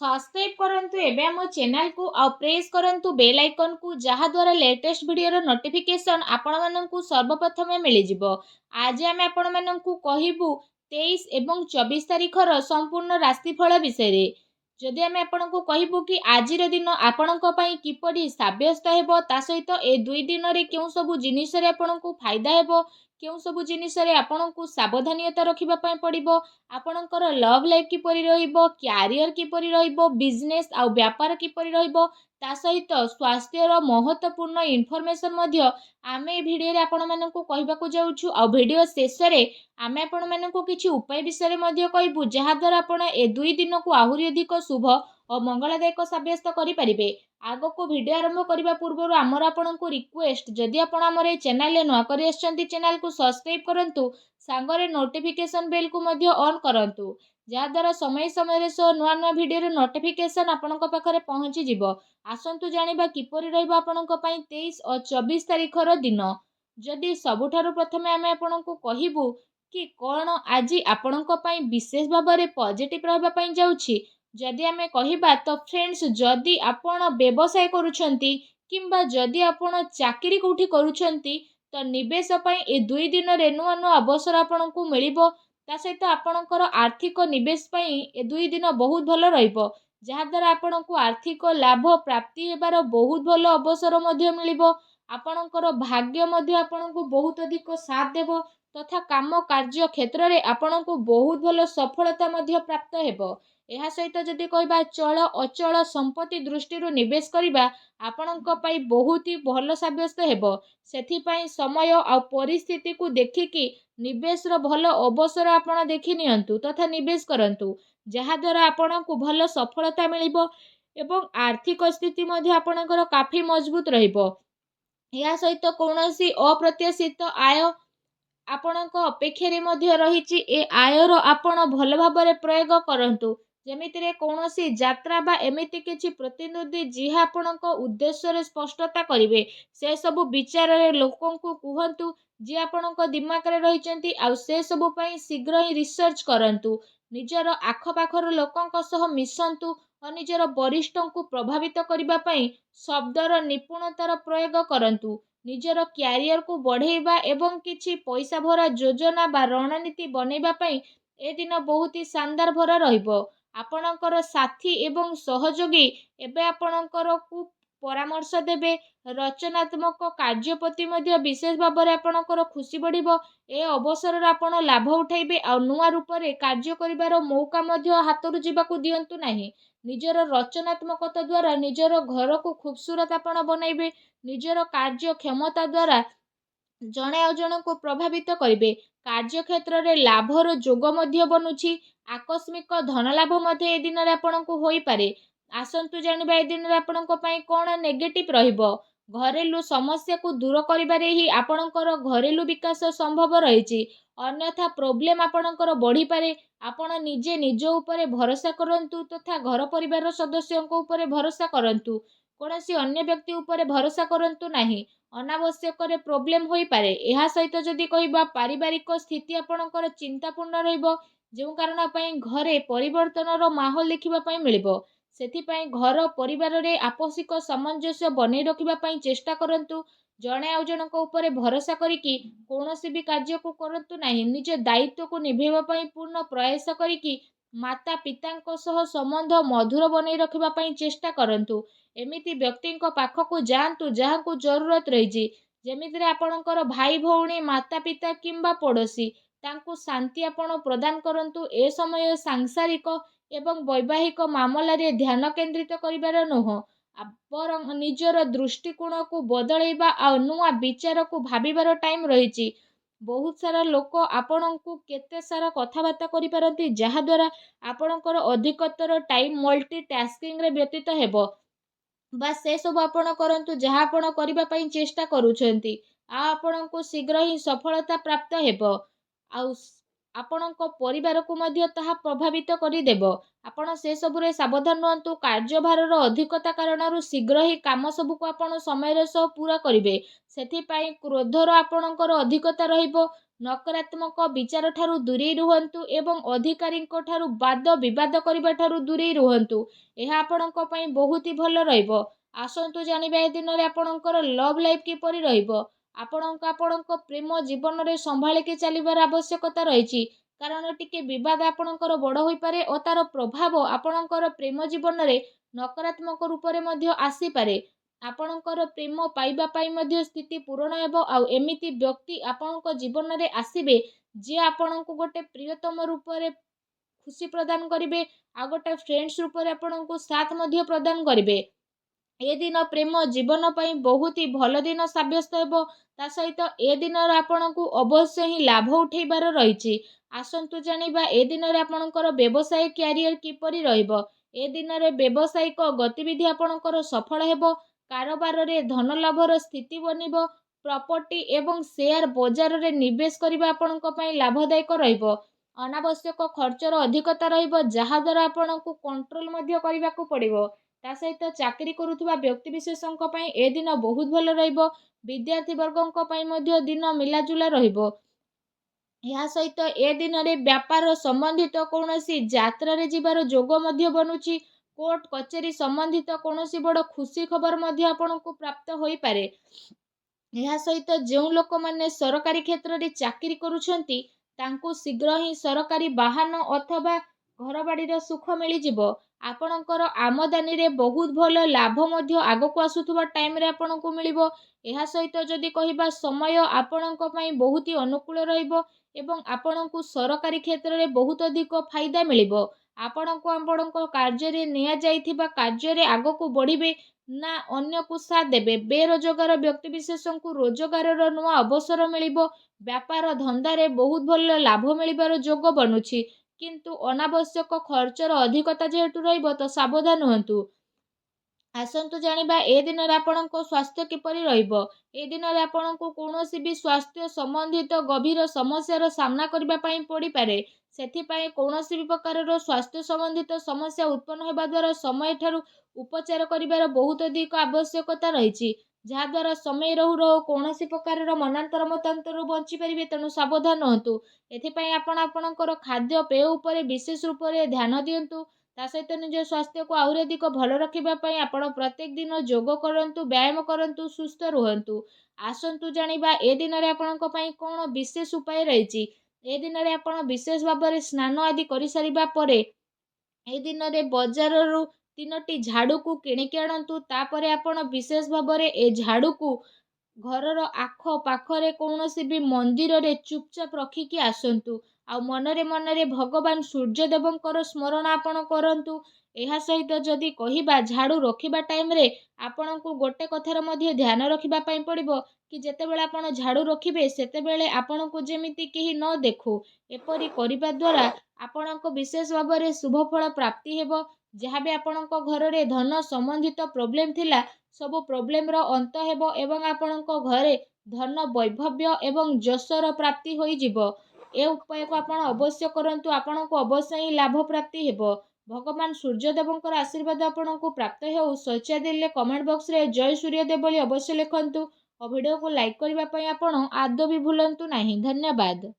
Subscribe करंतु एबे हम चैनल को आ प्रेस करंतु बेल आइकन को जहा द्वारा लेटेस्ट वीडियो रो नोटिफिकेशन आपण माननकु सर्वप्रथम मिल जिवो। आज हम आपण माननकु कहिबु 23 एवं 24 तारिख रो संपूर्ण राशिफल विषय रे। जदि हम आपनको कहिबु कि आजिर दिन आपणको पई किपरि साब्यस्त हेबो ता सहित ए दुई दिन रे केउ सब जिनिस रे आपणको फायदा हेबो केउ सब जिनिस रे आपणको सावधानियता रखिबा पई पड़िबो आपणकर लव लाइफ किपरि रहिबो कैरियर किपरि रहिबो बिजनेस आ व्यापार किपरि रहिबो ता सहित स्वास्थ्यर महत्वपूर्ण इनफॉरमेशन मध्य आमे ए भिडियो रे आपण माननकु कहिबाकू जाउछु आ भिडियो शेष रे आमे आपण माननकु किछि उपाय विषय रे मध्य कहिबु जहा द्वारा आपण ए दुई दिन को आहुरी अधिक शुभ और मंगलदायक साब्यस्त करि परिबे। आगो को वीडियो आरंभ करबा पूर्व आमर आपनको रिक्वेस्ट जदि आपण हमर ए चैनल ले नुआ करि आछंती चैनल को सब्सक्राइब करंतु सांगरे नोटिफिकेशन बेल को मध्य ऑन करंतु जहा द्वारा समय समय सो नुआ नुआ वीडियो रे नोटिफिकेशन आपणक पाखरे पहुंची जिवो। आसंतु जानिबा किपरि रहइबो आपणक पई 23 और 24 तारिख रो दिन। जदि सबुठारु प्रथमे आमे आपणको कहिबु कि कोन आजि आपणक पई विशेष भाबरे पॉजिटिव रहबा पई जाउछि जदि आमे कहिबा तो फ्रेंड्स जदि आपण व्यवसाय करूछंती किंबा जदि आपण चाकरी कोठी करूछंती तो निवेश पई ए दुई दिन रे नुआ नुआ अवसर आपणको मिलिबो ता सहित आपणकर आर्थिक निवेश पई ए दुई दिन बहुत भलो रहिबो जहा द्वारा आपणको आर्थिक लाभ प्राप्ति हेबार बहुत भलो अवसर मध्य मिलिबो आपणकर भाग्य मध्य आपणको बहुत अधिक साथ देबो तथा काम कार्य क्षेत्र रे आपणको बहुत भलो सफलता मध्य प्राप्त हेबो। एहा सहित जदि कहबा चल अचल संपत्ति दृष्टि निवेश करिबा आपणक पई बहुत ही भलो साब्यस्त हेबो सेथि पई समय आ परिस्थिति को देखिकी निवेश रो भलो अवसर आपण देखि नियंतु तथा निवेश करंतु जहा द्वारा आपणको भलो सफलता मिलिबो एवं आर्थिक स्थिति मध्य आपणकर काफी मजबूत रहिबो। या सहित कौनसी अप्रत्याशित आय आपणक अपेक्षा रे मध्य रहिछि ए आयर आपण भल भाबरे प्रयोग करंतु जेमिति रे कौनसी यात्रा बा एमिति किछि प्रतिनिधि जिहा आपणक उद्देश्य रे स्पष्टता करिवे से सब विचार रे लोकन को कुहंतु जे आपणक दिमाग रे रहिचंती आ से सब पई शीघ्र ही रिसर्च करंतु निजर आख पाखर लोकन को सह मिसंतु और निजर वरिष्ठों को प्रभावित करिबा पई शब्दर निपुणतार प्रयोग करंतु निजर क्यारियर को बढ़ेबा एवं किछि पैसा भरा योजना बा रणनीति बनेबा पई ए दिन बहुत ही शानदार भरा रहिबो आपणकर साथी एवं सहयोगी एबे आपणकर को परामर्श देबे रचनात्मक कार्य प्रति मध्य विशेष भाबरे आपणकर खुशी बढ़िबो ए अवसर आपण लाभ उठाइबे आ नुआ रूप रे कार्य करिवार मौका मध्य हातरु जीवाकू दियंतु नाही निजर रचनात्मकता द्वारा निजर घर को खूबसूरत आपण बनाइबे निजर कार्य क्षमता द्वारा जणे आ जण को प्रभावित करिवे कार्य क्षेत्र रे लाभर जोग मध्य बनुछि आकस्मिक धन लाभ मध्य ए दिन रे आपण को होई पारे। आसंतु जानिबा ए दिन रे आपण को पई कोन नेगेटिव रहिबो घरेलू समस्या को दूर करिबारे ही आपणकर घरेलू विकास संभव रहिछि अन्यथा प्रॉब्लम आपणकर बढ़ी पारे आपण निजे निज ऊपर भरोसा करंतु तथा घर परिवार सदस्यों ऊपर भरोसा करंतु कोनोसी अन्य व्यक्ति ऊपर भरोसा करंतु नाही अनावश्यक रे प्रॉब्लम होई पारे। एहा सहित जदि कहिबा पारिवारिक स्थिति आपणकर चिंतापूर्ण रहिबो जेउ कारण पई घरे परिवर्तन रो माहौल देखिबा पई मिलिबो सेथि पई घर परिवार रे आपसिक सामंजस्य बनै रखिबा पई चेष्टा करंतु जणे आ जणक ऊपर भरोसा करिकी कोनोसी भी कार्य को करंतु नाही निज दायित्व को निभेबा पई पूर्ण प्रयास करिकी माता पितांको सह संबंध मधुर बनै रखिबा पई चेष्टा करंतु एमिति व्यक्ति पाखक जातु जहाँ को जरूरत रही जेमिति आपणकर भाई भौणी माता पिता किंबा पड़ोसी तांको शांति आपण प्रदान करंतु ए समय सांसारिक एवं वैवाहिक मामला रे ध्यान केंद्रित करिवार नुह आपण निजर दृष्टिकोण को बदलैबा आ नुआ विचार को भाबिबार टाइम रही बहुत सारा लोक आपण को केते सारा कथबार्ता करि पारंती जहा द्वारा आपणकर अधिकतर टाइम मल्टीटास्किंग रे व्यतीत हेबो बा से सब आपण करंतु जहा आपण करिबा पई चेष्टा करूछंती आ आपण को शीघ्र ही सफलता प्राप्त हेबो आ आपणक परिवार को मध्य ताहा प्रभावित करि देबो आपण से सब रे सावधान रहंतु कार्यभार रो अधिकता कारणरु शीघ्र ही काम सब को आपण समय रे सह पूरा करिवे सेथि पई क्रोधर आपणकर अधिकता रहिबो ନକାରାତ୍ମକ ବିଚାର ଠାରୁ ଦୂରେଇ ରୁହନ୍ତୁ ଏବଂ ଅଧିକାରୀଙ୍କ ଠାରୁ ବାଦ ବିବାଦ କରିବା ଠାରୁ ଦୂରେଇ ରୁହନ୍ତୁ। ଏହା ଆପଣଙ୍କ ପାଇଁ ବହୁତ ହି ଭଲ ରହିବ। ଆସନ୍ତୁ ଜାଣିବା ଏ ଦିନରେ ଆପଣଙ୍କର ଲଭ୍ ଲାଇଫ୍ କିପରି ରହିବ। ଆପଣଙ୍କ ପ୍ରେମ ଜୀବନରେ ସମ୍ଭାଳିକି ଚାଲିବାର ଆବଶ୍ୟକତା ରହିଛି, କାରଣ ଟିକେ ବିବାଦ ଆପଣଙ୍କର ବଡ଼ ହୋଇପାରେ ଓ ତାର ପ୍ରଭାବ ଆପଣଙ୍କର ପ୍ରେମ ଜୀବନରେ ନକାରାତ୍ମକ ରୂପରେ ମଧ୍ୟ ଆସିପାରେ। ଆପଣଙ୍କର ପ୍ରେମ ପାଇବା ପାଇଁ ମଧ୍ୟ ସ୍ଥିତି ପୂରଣ ହେବ। ଆଉ ଏମିତି ବ୍ୟକ୍ତି ଆପଣଙ୍କ ଜୀବନରେ ଆସିବେ ଯିଏ ଆପଣଙ୍କୁ ଗୋଟେ ପ୍ରିୟତମ ରୂପରେ ଖୁସି ପ୍ରଦାନ କରିବେ, ଆଉ ଗୋଟେ ଫ୍ରେଣ୍ଡସ୍ ରୂପରେ ଆପଣଙ୍କୁ ସାଥ ମଧ୍ୟ ପ୍ରଦାନ କରିବେ। ଏ ଦିନ ପ୍ରେମ ଜୀବନ ପାଇଁ ବହୁତ ହି ଭଲ ଦିନ ସାବ୍ୟସ୍ତ ହେବ। ତା ସହିତ ଏ ଦିନରେ ଆପଣଙ୍କୁ ଅବଶ୍ୟ ହିଁ ଲାଭ ଉଠେଇବାର ରହିଛି। ଆସନ୍ତୁ ଜାଣିବା ଏ ଦିନରେ ଆପଣଙ୍କର ବ୍ୟବସାୟ କ୍ୟାରିୟର କିପରି ରହିବ। ଏ ଦିନରେ ବ୍ୟବସାୟିକ ଗତିବିଧି ଆପଣଙ୍କର ସଫଳ ହେବ। କାରବାରରେ ଧନ ଲାଭର ସ୍ଥିତି ବନିବ। ପ୍ରପର୍ଟି ଏବଂ ସେୟାର ବଜାରରେ ନିବେଶ କରିବା ଆପଣଙ୍କ ପାଇଁ ଲାଭଦାୟକ ରହିବ। ଅନାବଶ୍ୟକ ଖର୍ଚ୍ଚର ଅଧିକତା ରହିବ, ଯାହାଦ୍ୱାରା ଆପଣଙ୍କୁ କଣ୍ଟ୍ରୋଲ ମଧ୍ୟ କରିବାକୁ ପଡ଼ିବ। ତା ସହିତ ଚାକିରି କରୁଥିବା ବ୍ୟକ୍ତିବିଶେଷଙ୍କ ପାଇଁ ଏ ଦିନ ବହୁତ ଭଲ ରହିବ। ବିଦ୍ୟାର୍ଥୀ ବର୍ଗଙ୍କ ପାଇଁ ମଧ୍ୟ ଦିନ ମିଲାଜୁଲା ରହିବ। ଏହା ସହିତ ଏ ଦିନରେ ବ୍ୟାପାର ସମ୍ବନ୍ଧିତ କୌଣସି ଯାତ୍ରାରେ ଯିବାର ଯୋଗ ମଧ୍ୟ ବନୁଛି। କୋର୍ଟ କଚେରୀ ସମ୍ବନ୍ଧିତ କୌଣସି ବଡ଼ ଖୁସି ଖବର ମଧ୍ୟ ଆପଣଙ୍କୁ ପ୍ରାପ୍ତ ହୋଇପାରେ। ଏହା ସହିତ ଯେଉଁ ଲୋକମାନେ ସରକାରୀ କ୍ଷେତ୍ରରେ ଚାକିରି କରୁଛନ୍ତି ତାଙ୍କୁ ଶୀଘ୍ର ହିଁ ସରକାରୀ ବାହନ ଅଥବା ଘରବାଡ଼ିର ସୁଖ ମିଳିଯିବ। ଆପଣଙ୍କର ଆମଦାନୀରେ ବହୁତ ଭଲ ଲାଭ ମଧ୍ୟ ଆଗକୁ ଆସୁଥିବା ଟାଇମରେ ଆପଣଙ୍କୁ ମିଳିବ। ଏହା ସହିତ ଯଦି କହିବା ସମୟ ଆପଣଙ୍କ ପାଇଁ ବହୁତ ହି ଅନୁକୂଳ ରହିବ ଏବଂ ଆପଣଙ୍କୁ ସରକାରୀ କ୍ଷେତ୍ରରେ ବହୁତ ଅଧିକ ଫାଇଦା ମିଳିବ। ଆପଣଙ୍କୁ ଆପଣଙ୍କ କାର୍ଯ୍ୟରେ ନିଆଯାଇଥିବା କାର୍ଯ୍ୟରେ ଆଗକୁ ବଢ଼ିବେ ନା ଅନ୍ୟକୁ ସାଥ ଦେବେ। ବେରୋଜଗାର ବ୍ୟକ୍ତିବିଶେଷଙ୍କୁ ରୋଜଗାରର ନୂଆ ଅବସର ମିଳିବ। ବ୍ୟାପାର ଧନ୍ଦାରେ ବହୁତ ଭଲ ଲାଭ ମିଳିବାର ଯୋଗ ବନୁଛି, କିନ୍ତୁ ଅନାବଶ୍ୟକ ଖର୍ଚ୍ଚର ଅଧିକତା ଯେହେତୁ ରହିବ ତ ସାବଧାନ ହୁଅନ୍ତୁ। ଆସନ୍ତୁ ଜାଣିବା ଏ ଦିନରେ ଆପଣଙ୍କ ସ୍ୱାସ୍ଥ୍ୟ କିପରି ରହିବ। ଏ ଦିନରେ ଆପଣଙ୍କୁ କୌଣସି ବି ସ୍ୱାସ୍ଥ୍ୟ ସମ୍ବନ୍ଧିତ ଗଭୀର ସମସ୍ୟାର ସାମ୍ନା କରିବା ପାଇଁ ପଡ଼ିପାରେ। ସେଥିପାଇଁ କୌଣସି ବି ପ୍ରକାରର ସ୍ୱାସ୍ଥ୍ୟ ସମ୍ବନ୍ଧିତ ସମସ୍ୟା ଉତ୍ପନ୍ନ ହେବା ଦ୍ୱାରା ସମୟ ଠାରୁ ଉପଚାର କରିବାର ବହୁତ ଅଧିକ ଆବଶ୍ୟକତା ରହିଛି, ଯାହାଦ୍ୱାରା ସମୟ ରହୁ ରହୁ କୌଣସି ପ୍ରକାରର ମନାନ୍ତର ମତାନ୍ତରରୁ ବଞ୍ଚିପାରିବେ। ତେଣୁ ସାବଧାନ ହୁଅନ୍ତୁ। ଏଥିପାଇଁ ଆପଣ ଆପଣଙ୍କର ଖାଦ୍ୟପେୟ ଉପରେ ବିଶେଷ ରୂପରେ ଧ୍ୟାନ ଦିଅନ୍ତୁ। ତା ସହିତ ନିଜ ସ୍ୱାସ୍ଥ୍ୟକୁ ଆହୁରି ଅଧିକ ଭଲ ରଖିବା ପାଇଁ ଆପଣ ପ୍ରତ୍ୟେକ ଦିନ ଯୋଗ କରନ୍ତୁ, ବ୍ୟାୟାମ କରନ୍ତୁ, ସୁସ୍ଥ ରୁହନ୍ତୁ। ଆସନ୍ତୁ ଜାଣିବା ଏ ଦିନରେ ଆପଣଙ୍କ ପାଇଁ କ'ଣ ବିଶେଷ ଉପାୟ ରହିଛି। ଏ ଦିନରେ ଆପଣ ବିଶେଷ ଭାବରେ ସ୍ନାନ ଆଦି କରିସାରିବା ପରେ ଏ ଦିନରେ ବଜାରରୁ 3ଟି ଝାଡ଼ୁକୁ କିଣିକି ଆଣନ୍ତୁ। ତାପରେ ଆପଣ ବିଶେଷ ଭାବରେ ଏ ଝାଡ଼ୁକୁ ଘରର ଆଖପାଖରେ କୌଣସି ବି ମନ୍ଦିରରେ ଚୁପଚାପ ରଖିକି ଆସନ୍ତୁ। ଆଉ ମନରେ ମନରେ ଭଗବାନ ସୂର୍ଯ୍ୟଦେବଙ୍କର ସ୍ମରଣ ଆପଣ କରନ୍ତୁ। ଏହା ସହିତ ଯଦି କହିବା ଝାଡ଼ୁ ରଖିବା ଟାଇମରେ ଆପଣଙ୍କୁ ଗୋଟେ କଥାର ମଧ୍ୟ ଧ୍ୟାନ ରଖିବା ପାଇଁ ପଡ଼ିବ କି ଯେତେବେଳେ ଆପଣ ଝାଡ଼ୁ ରଖିବେ ସେତେବେଳେ ଆପଣଙ୍କୁ ଯେମିତି କେହି ନ ଦେଖୁ। ଏପରି କରିବା ଦ୍ୱାରା ଆପଣଙ୍କ ବିଶେଷ ଭାବରେ ଶୁଭ ଫଳ ପ୍ରାପ୍ତି ହେବ। ଯାହା ବି ଆପଣଙ୍କ ଘରରେ ଧନ ସମ୍ବନ୍ଧିତ ପ୍ରୋବ୍ଲେମ ଥିଲା ସବୁ ପ୍ରୋବ୍ଲେମର ଅନ୍ତ ହେବ ଏବଂ ଆପଣଙ୍କ ଘରେ ଧନ ବୈଭବ୍ୟ ଏବଂ ଯଶର ପ୍ରାପ୍ତି ହୋଇଯିବ। ଏ ଉପାୟକୁ ଆପଣ ଅବଶ୍ୟ କରନ୍ତୁ। ଆପଣଙ୍କୁ ଅବଶ୍ୟ ହିଁ ଲାଭ ପ୍ରାପ୍ତି ହେବ। ଭଗବାନ ସୂର୍ଯ୍ୟଦେବଙ୍କର ଆଶୀର୍ବାଦ ଆପଣଙ୍କୁ ପ୍ରାପ୍ତ ହେଉ। ଶୌଚାଳୟ ଦେଲେ କମେଣ୍ଟ ବକ୍ସରେ ଜୟ ସୂର୍ଯ୍ୟଦେବ ବୋଲି ଅବଶ୍ୟ ଲେଖନ୍ତୁ ଓ ଭିଡ଼ିଓକୁ ଲାଇକ୍ କରିବା ପାଇଁ ଆପଣ ଆଦୌ ବି ଭୁଲନ୍ତୁ ନାହିଁ। ଧନ୍ୟବାଦ।